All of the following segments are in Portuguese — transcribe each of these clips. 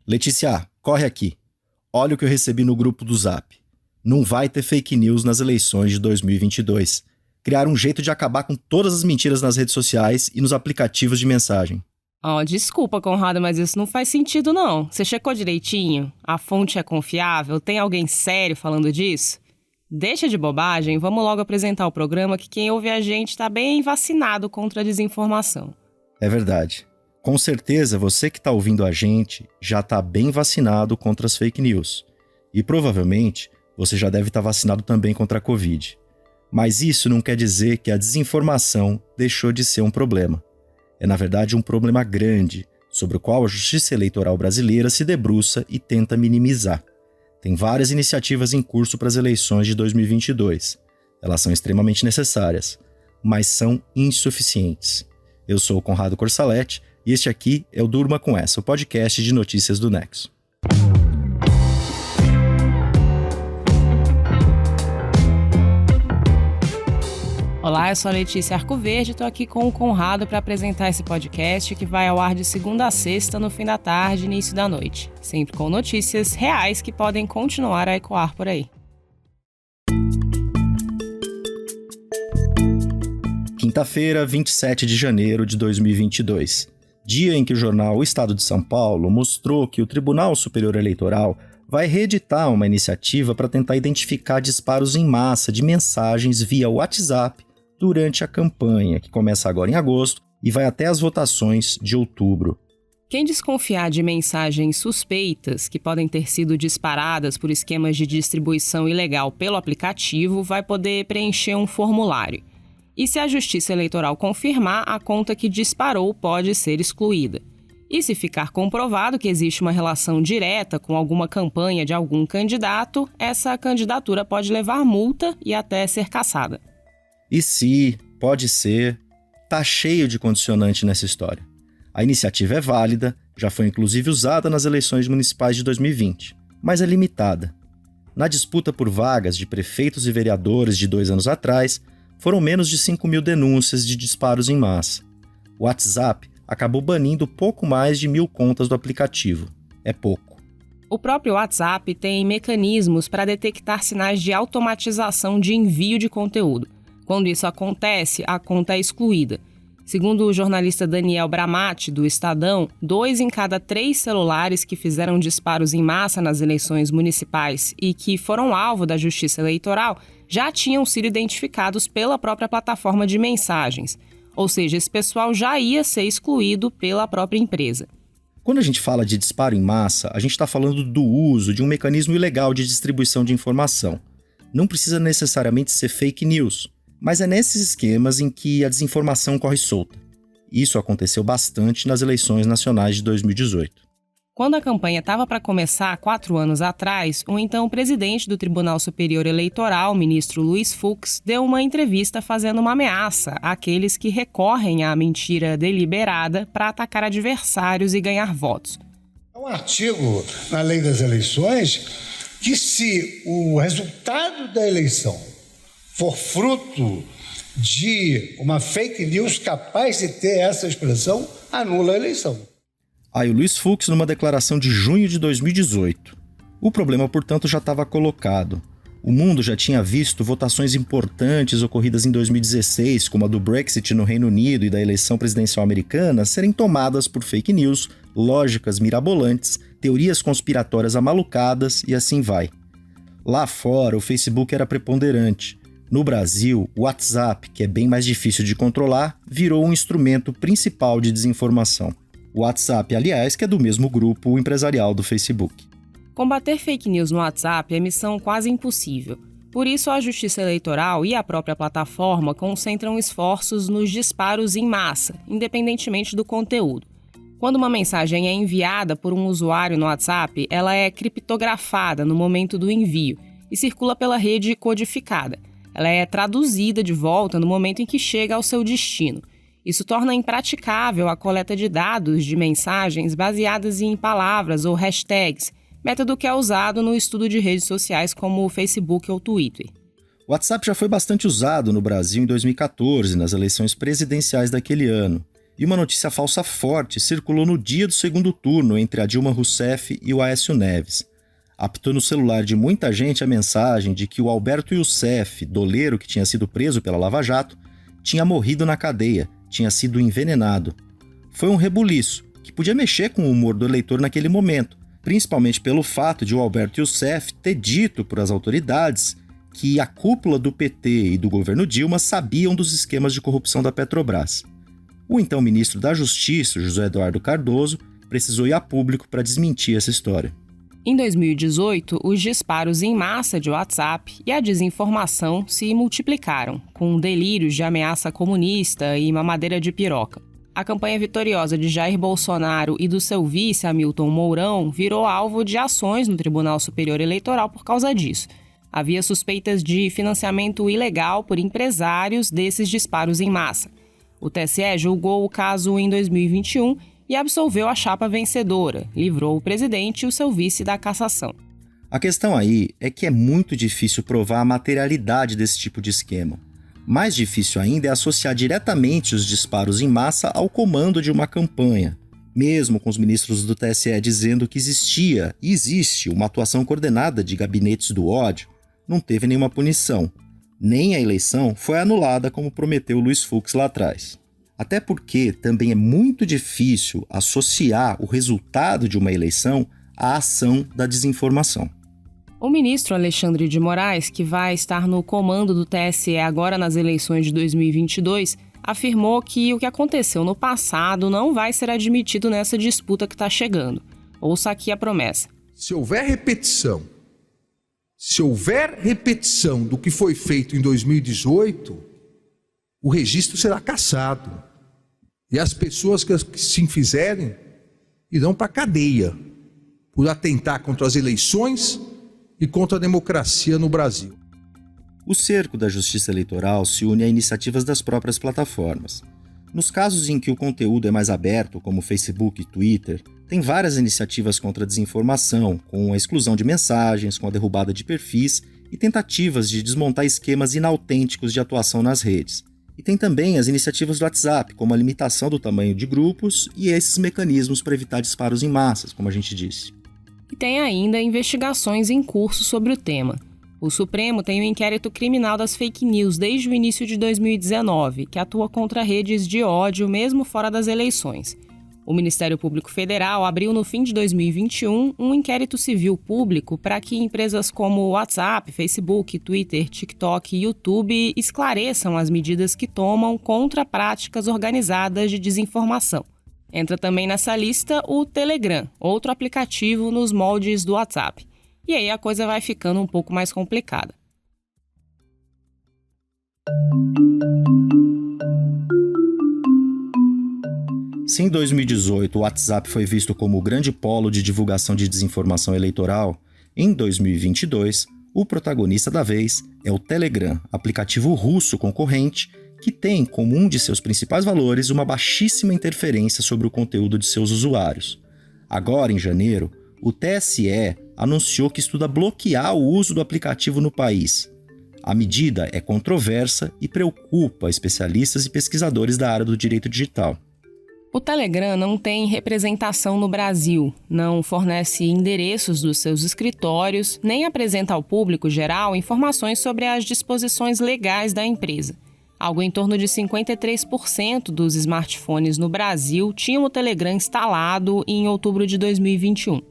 Letícia, corre aqui. Olha o que eu recebi no grupo do Zap. Não vai ter fake news nas eleições de 2022. Criaram um jeito de acabar com todas as mentiras nas redes sociais e nos aplicativos de mensagem. Desculpa, Conrado, mas isso não faz sentido, não. Você checou direitinho? A fonte é confiável? Tem alguém sério falando disso? Deixa de bobagem, vamos logo apresentar o programa que quem ouve a gente está bem vacinado contra a desinformação. É verdade. Com certeza, você que está ouvindo a gente já está bem vacinado contra as fake news. E provavelmente, você já deve estar vacinado também contra a Covid. Mas isso não quer dizer que a desinformação deixou de ser um problema. É, na verdade, um problema grande, sobre o qual a Justiça Eleitoral brasileira se debruça e tenta minimizar. Tem várias iniciativas em curso para as eleições de 2022. Elas são extremamente necessárias, mas são insuficientes. Eu sou o Conrado Corsaletti e este aqui é o Durma Com Essa, o podcast de notícias do Nexo. Olá, eu sou a Letícia Arcoverde e estou aqui com o Conrado para apresentar esse podcast que vai ao ar de segunda a sexta, no fim da tarde e início da noite. Sempre com notícias reais que podem continuar a ecoar por aí. Quinta-feira, 27 de janeiro de 2022. Dia em que o jornal O Estado de São Paulo mostrou que o Tribunal Superior Eleitoral vai reeditar uma iniciativa para tentar identificar disparos em massa de mensagens via WhatsApp durante a campanha, que começa agora em agosto e vai até as votações de outubro. Quem desconfiar de mensagens suspeitas que podem ter sido disparadas por esquemas de distribuição ilegal pelo aplicativo vai poder preencher um formulário. E se a Justiça Eleitoral confirmar, a conta que disparou pode ser excluída. E se ficar comprovado que existe uma relação direta com alguma campanha de algum candidato, essa candidatura pode levar multa e até ser cassada. E se, pode ser, tá cheio de condicionante nessa história. A iniciativa é válida, já foi inclusive usada nas eleições municipais de 2020, mas é limitada. Na disputa por vagas de prefeitos e vereadores de 2 anos atrás, foram menos de 5.000 denúncias de disparos em massa. O WhatsApp acabou banindo pouco mais de 1.000 contas do aplicativo. É pouco. O próprio WhatsApp tem mecanismos para detectar sinais de automatização de envio de conteúdo. Quando isso acontece, a conta é excluída. Segundo o jornalista Daniel Bramati, do Estadão, 2 em cada 3 celulares que fizeram disparos em massa nas eleições municipais e que foram alvo da Justiça Eleitoral já tinham sido identificados pela própria plataforma de mensagens. Ou seja, esse pessoal já ia ser excluído pela própria empresa. Quando a gente fala de disparo em massa, a gente está falando do uso de um mecanismo ilegal de distribuição de informação. Não precisa necessariamente ser fake news, mas é nesses esquemas em que a desinformação corre solta. Isso aconteceu bastante nas eleições nacionais de 2018. Quando a campanha estava para começar 4 anos atrás, o então presidente do Tribunal Superior Eleitoral, o ministro Luiz Fux, deu uma entrevista fazendo uma ameaça àqueles que recorrem à mentira deliberada para atacar adversários e ganhar votos. Há um artigo na lei das eleições que se o resultado da eleição for fruto de uma fake news capaz de ter essa expressão, anula a eleição. Aí o Luiz Fux numa declaração de junho de 2018. O problema, portanto, já estava colocado. O mundo já tinha visto votações importantes ocorridas em 2016, como a do Brexit no Reino Unido e da eleição presidencial americana, serem tomadas por fake news, lógicas mirabolantes, teorias conspiratórias amalucadas e assim vai. Lá fora, o Facebook era preponderante. No Brasil, o WhatsApp, que é bem mais difícil de controlar, virou um instrumento principal de desinformação. O WhatsApp, aliás, que é do mesmo grupo empresarial do Facebook. Combater fake news no WhatsApp é missão quase impossível. Por isso, a Justiça Eleitoral e a própria plataforma concentram esforços nos disparos em massa, independentemente do conteúdo. Quando uma mensagem é enviada por um usuário no WhatsApp, ela é criptografada no momento do envio e circula pela rede codificada. Ela é traduzida de volta no momento em que chega ao seu destino. Isso torna impraticável a coleta de dados de mensagens baseadas em palavras ou hashtags, método que é usado no estudo de redes sociais como o Facebook ou Twitter. O WhatsApp já foi bastante usado no Brasil em 2014, nas eleições presidenciais daquele ano. E uma notícia falsa forte circulou no dia do segundo turno entre a Dilma Rousseff e o Aécio Neves. Apitou no celular de muita gente a mensagem de que o Alberto Youssef, doleiro que tinha sido preso pela Lava Jato, tinha morrido na cadeia, tinha sido envenenado. Foi um rebuliço, que podia mexer com o humor do eleitor naquele momento, principalmente pelo fato de o Alberto Youssef ter dito para as autoridades que a cúpula do PT e do governo Dilma sabiam dos esquemas de corrupção da Petrobras. O então ministro da Justiça, José Eduardo Cardoso, precisou ir a público para desmentir essa história. Em 2018, os disparos em massa de WhatsApp e a desinformação se multiplicaram, com delírios de ameaça comunista e mamadeira de piroca. A campanha vitoriosa de Jair Bolsonaro e do seu vice, Hamilton Mourão, virou alvo de ações no Tribunal Superior Eleitoral por causa disso. Havia suspeitas de financiamento ilegal por empresários desses disparos em massa. O TSE julgou o caso em 2021 e absolveu a chapa vencedora, livrou o presidente e o seu vice da cassação. A questão aí é que é muito difícil provar a materialidade desse tipo de esquema. Mais difícil ainda é associar diretamente os disparos em massa ao comando de uma campanha, mesmo com os ministros do TSE dizendo que existia e existe uma atuação coordenada de gabinetes do ódio, não teve nenhuma punição. Nem a eleição foi anulada como prometeu Luiz Fux lá atrás. Até porque também é muito difícil associar o resultado de uma eleição à ação da desinformação. O ministro Alexandre de Moraes, que vai estar no comando do TSE agora nas eleições de 2022, afirmou que o que aconteceu no passado não vai ser admitido nessa disputa que está chegando. Ouça aqui a promessa. Se houver repetição do que foi feito em 2018, o registro será cassado. E as pessoas que se fizerem irão para a cadeia por atentar contra as eleições e contra a democracia no Brasil. O cerco da Justiça Eleitoral se une a iniciativas das próprias plataformas. Nos casos em que o conteúdo é mais aberto, como Facebook e Twitter, tem várias iniciativas contra a desinformação, com a exclusão de mensagens, com a derrubada de perfis e tentativas de desmontar esquemas inautênticos de atuação nas redes. E tem também as iniciativas do WhatsApp, como a limitação do tamanho de grupos e esses mecanismos para evitar disparos em massas, como a gente disse. E tem ainda investigações em curso sobre o tema. O Supremo tem um inquérito criminal das fake news desde o início de 2019, que atua contra redes de ódio mesmo fora das eleições. O Ministério Público Federal abriu no fim de 2021 um inquérito civil público para que empresas como WhatsApp, Facebook, Twitter, TikTok e YouTube esclareçam as medidas que tomam contra práticas organizadas de desinformação. Entra também nessa lista o Telegram, outro aplicativo nos moldes do WhatsApp. E aí a coisa vai ficando um pouco mais complicada. Se em 2018 o WhatsApp foi visto como o grande polo de divulgação de desinformação eleitoral, em 2022 o protagonista da vez é o Telegram, aplicativo russo concorrente que tem como um de seus principais valores uma baixíssima interferência sobre o conteúdo de seus usuários. Agora, em janeiro, o TSE anunciou que estuda bloquear o uso do aplicativo no país. A medida é controversa e preocupa especialistas e pesquisadores da área do direito digital. O Telegram não tem representação no Brasil, não fornece endereços dos seus escritórios, nem apresenta ao público geral informações sobre as disposições legais da empresa. Algo em torno de 53% dos smartphones no Brasil tinham o Telegram instalado em outubro de 2021.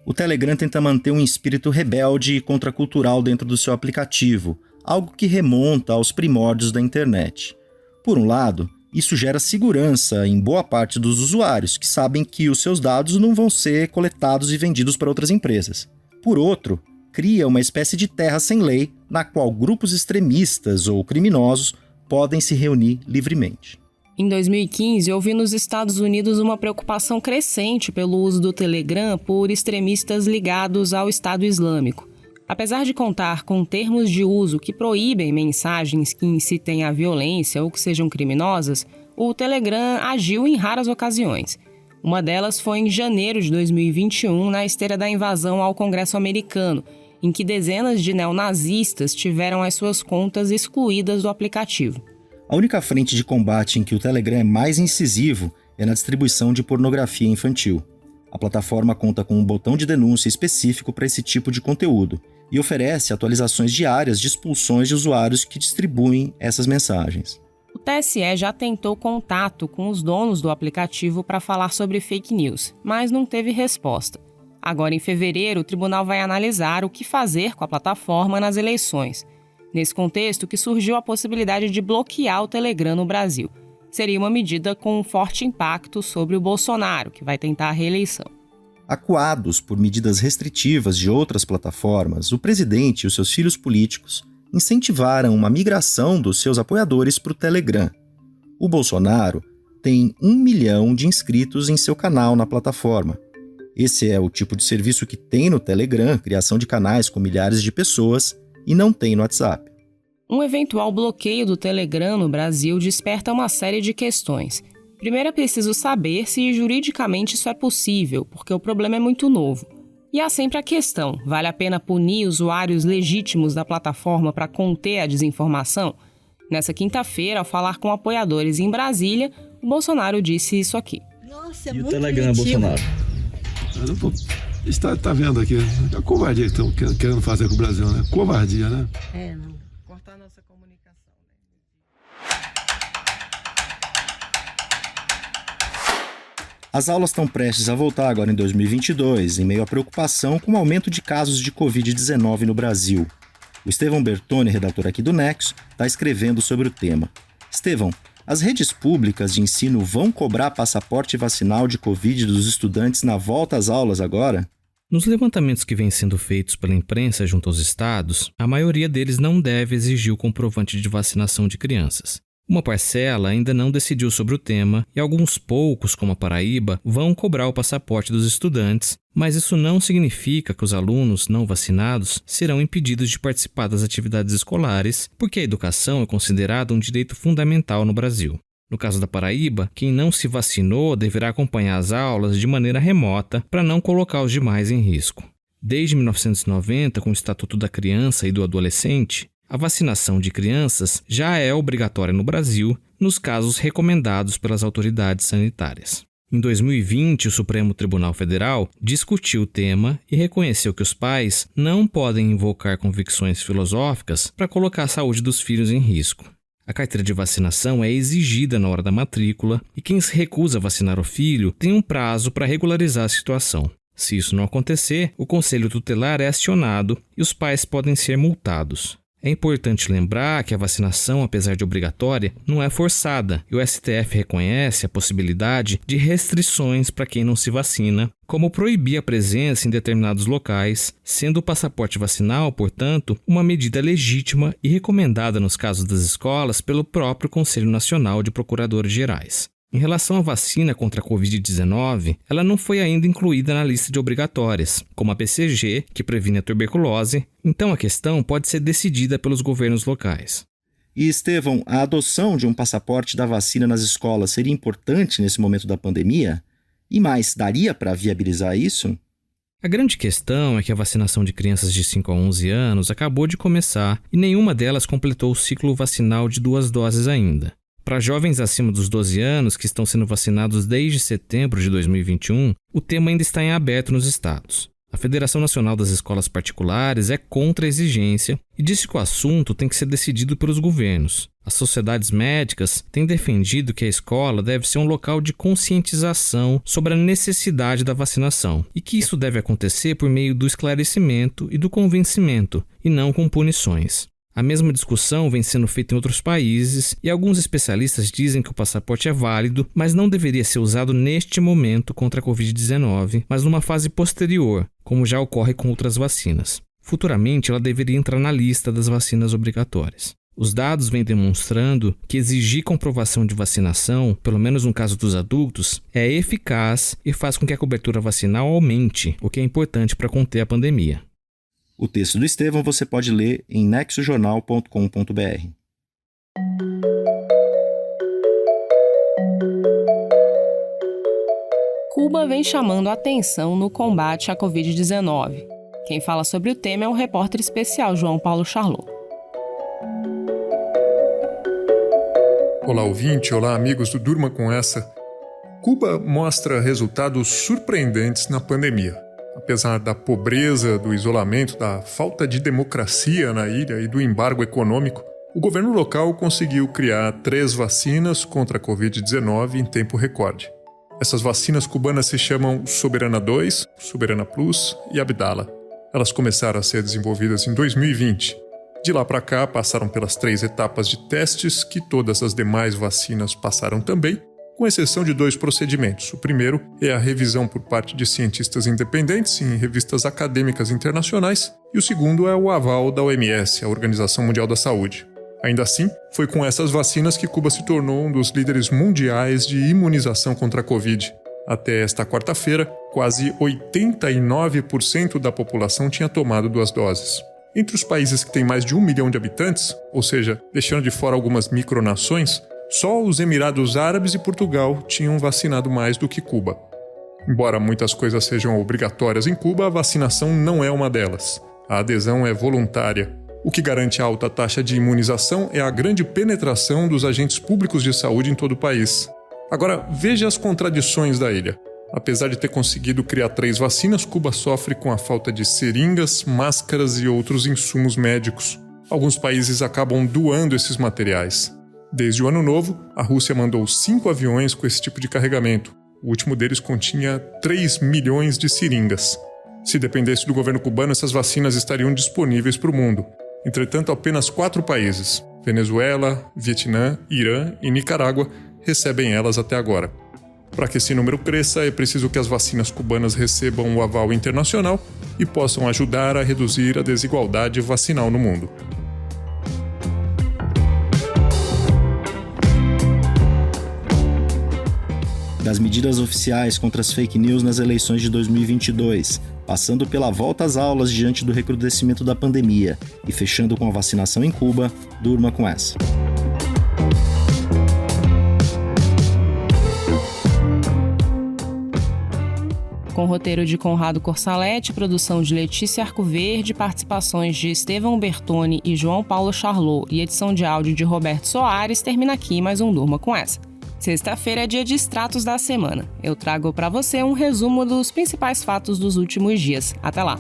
O Telegram tenta manter um espírito rebelde e contracultural dentro do seu aplicativo, algo que remonta aos primórdios da internet. Por um lado, isso gera segurança em boa parte dos usuários, que sabem que os seus dados não vão ser coletados e vendidos para outras empresas. Por outro, cria uma espécie de terra sem lei, na qual grupos extremistas ou criminosos podem se reunir livremente. Em 2015, houve nos Estados Unidos uma preocupação crescente pelo uso do Telegram por extremistas ligados ao Estado Islâmico. Apesar de contar com termos de uso que proíbem mensagens que incitem à violência ou que sejam criminosas, o Telegram agiu em raras ocasiões. Uma delas foi em janeiro de 2021, na esteira da invasão ao Congresso americano, em que dezenas de neonazistas tiveram as suas contas excluídas do aplicativo. A única frente de combate em que o Telegram é mais incisivo é na distribuição de pornografia infantil. A plataforma conta com um botão de denúncia específico para esse tipo de conteúdo e oferece atualizações diárias de expulsões de usuários que distribuem essas mensagens. O TSE já tentou contato com os donos do aplicativo para falar sobre fake news, mas não teve resposta. Agora, em fevereiro, o tribunal vai analisar o que fazer com a plataforma nas eleições. Nesse contexto que surgiu a possibilidade de bloquear o Telegram no Brasil. Seria uma medida com um forte impacto sobre o Bolsonaro, que vai tentar a reeleição. Acuados por medidas restritivas de outras plataformas, o presidente e os seus filhos políticos incentivaram uma migração dos seus apoiadores para o Telegram. O Bolsonaro tem 1 milhão de inscritos em seu canal na plataforma. Esse é o tipo de serviço que tem no Telegram, criação de canais com milhares de pessoas, e não tem no WhatsApp. Um eventual bloqueio do Telegram no Brasil desperta uma série de questões. Primeiro é preciso saber se juridicamente isso é possível, porque o problema é muito novo. E há sempre a questão, vale a pena punir usuários legítimos da plataforma para conter a desinformação? Nessa quinta-feira, ao falar com apoiadores em Brasília, o Bolsonaro disse isso aqui. Nossa, é muito Telegram, criativo. Bolsonaro. Está vendo aqui, a covardia que estão querendo fazer com o Brasil, né? Covardia, né? Não. Cortar nossa comunicação. As aulas estão prestes a voltar agora em 2022, em meio à preocupação com o aumento de casos de Covid-19 no Brasil. O Estevão Bertoni, redator aqui do Nexo, está escrevendo sobre o tema. Estevão, as redes públicas de ensino vão cobrar passaporte vacinal de Covid dos estudantes na volta às aulas agora? Nos levantamentos que vêm sendo feitos pela imprensa junto aos estados, a maioria deles não deve exigir o comprovante de vacinação de crianças. Uma parcela ainda não decidiu sobre o tema e alguns poucos, como a Paraíba, vão cobrar o passaporte dos estudantes, mas isso não significa que os alunos não vacinados serão impedidos de participar das atividades escolares, porque a educação é considerada um direito fundamental no Brasil. No caso da Paraíba, quem não se vacinou deverá acompanhar as aulas de maneira remota para não colocar os demais em risco. Desde 1990, com o Estatuto da Criança e do Adolescente, a vacinação de crianças já é obrigatória no Brasil nos casos recomendados pelas autoridades sanitárias. Em 2020, o Supremo Tribunal Federal discutiu o tema e reconheceu que os pais não podem invocar convicções filosóficas para colocar a saúde dos filhos em risco. A carteira de vacinação é exigida na hora da matrícula e quem se recusa a vacinar o filho tem um prazo para regularizar a situação. Se isso não acontecer, o Conselho Tutelar é acionado e os pais podem ser multados. É importante lembrar que a vacinação, apesar de obrigatória, não é forçada e o STF reconhece a possibilidade de restrições para quem não se vacina, como proibir a presença em determinados locais, sendo o passaporte vacinal, portanto, uma medida legítima e recomendada nos casos das escolas pelo próprio Conselho Nacional de Procuradores Gerais. Em relação à vacina contra a Covid-19, ela não foi ainda incluída na lista de obrigatórias, como a BCG, que previne a tuberculose, então a questão pode ser decidida pelos governos locais. E, Estevão, a adoção de um passaporte da vacina nas escolas seria importante nesse momento da pandemia? E mais, daria para viabilizar isso? A grande questão é que a vacinação de crianças de 5 a 11 anos acabou de começar e nenhuma delas completou o ciclo vacinal de 2 doses ainda. Para jovens acima dos 12 anos que estão sendo vacinados desde setembro de 2021, o tema ainda está em aberto nos estados. A Federação Nacional das Escolas Particulares é contra a exigência e disse que o assunto tem que ser decidido pelos governos. As sociedades médicas têm defendido que a escola deve ser um local de conscientização sobre a necessidade da vacinação e que isso deve acontecer por meio do esclarecimento e do convencimento, e não com punições. A mesma discussão vem sendo feita em outros países e alguns especialistas dizem que o passaporte é válido, mas não deveria ser usado neste momento contra a Covid-19, mas numa fase posterior, como já ocorre com outras vacinas. Futuramente, ela deveria entrar na lista das vacinas obrigatórias. Os dados vêm demonstrando que exigir comprovação de vacinação, pelo menos no caso dos adultos, é eficaz e faz com que a cobertura vacinal aumente, o que é importante para conter a pandemia. O texto do Estevão você pode ler em nexojornal.com.br. Cuba vem chamando a atenção no combate à Covid-19. Quem fala sobre o tema é o repórter especial João Paulo Charlot. Olá, ouvinte, olá, amigos do Durma Com Essa. Cuba mostra resultados surpreendentes na pandemia. Apesar da pobreza, do isolamento, da falta de democracia na ilha e do embargo econômico, o governo local conseguiu criar 3 vacinas contra a Covid-19 em tempo recorde. Essas vacinas cubanas se chamam Soberana 2, Soberana Plus e Abdala. Elas começaram a ser desenvolvidas em 2020. De lá para cá, passaram pelas 3 etapas de testes que todas as demais vacinas passaram também, com exceção de 2 procedimentos. O primeiro é a revisão por parte de cientistas independentes em revistas acadêmicas internacionais, e o segundo é o aval da OMS, a Organização Mundial da Saúde. Ainda assim, foi com essas vacinas que Cuba se tornou um dos líderes mundiais de imunização contra a Covid. Até esta quarta-feira, quase 89% da população tinha tomado 2 doses. Entre os países que têm mais de 1 milhão de habitantes, ou seja, deixando de fora algumas micronações, só os Emirados Árabes e Portugal tinham vacinado mais do que Cuba. Embora muitas coisas sejam obrigatórias em Cuba, a vacinação não é uma delas. A adesão é voluntária. O que garante a alta taxa de imunização é a grande penetração dos agentes públicos de saúde em todo o país. Agora, veja as contradições da ilha. Apesar de ter conseguido criar 3 vacinas, Cuba sofre com a falta de seringas, máscaras e outros insumos médicos. Alguns países acabam doando esses materiais. Desde o Ano Novo, a Rússia mandou 5 aviões com esse tipo de carregamento. O último deles continha 3 milhões de seringas. Se dependesse do governo cubano, essas vacinas estariam disponíveis para o mundo. Entretanto, apenas 4 países, Venezuela, Vietnã, Irã e Nicarágua, recebem elas até agora. Para que esse número cresça, é preciso que as vacinas cubanas recebam o aval internacional e possam ajudar a reduzir a desigualdade vacinal no mundo. Das medidas oficiais contra as fake news nas eleições de 2022, passando pela volta às aulas diante do recrudescimento da pandemia e fechando com a vacinação em Cuba, durma com essa. Com roteiro de Conrado Corsalete, produção de Letícia Arcoverde, participações de Estevão Bertoni e João Paulo Charlot e edição de áudio de Roberto Soares, termina aqui mais um Durma Com Essa. Sexta-feira é dia de extratos da semana. Eu trago para você um resumo dos principais fatos dos últimos dias. Até lá!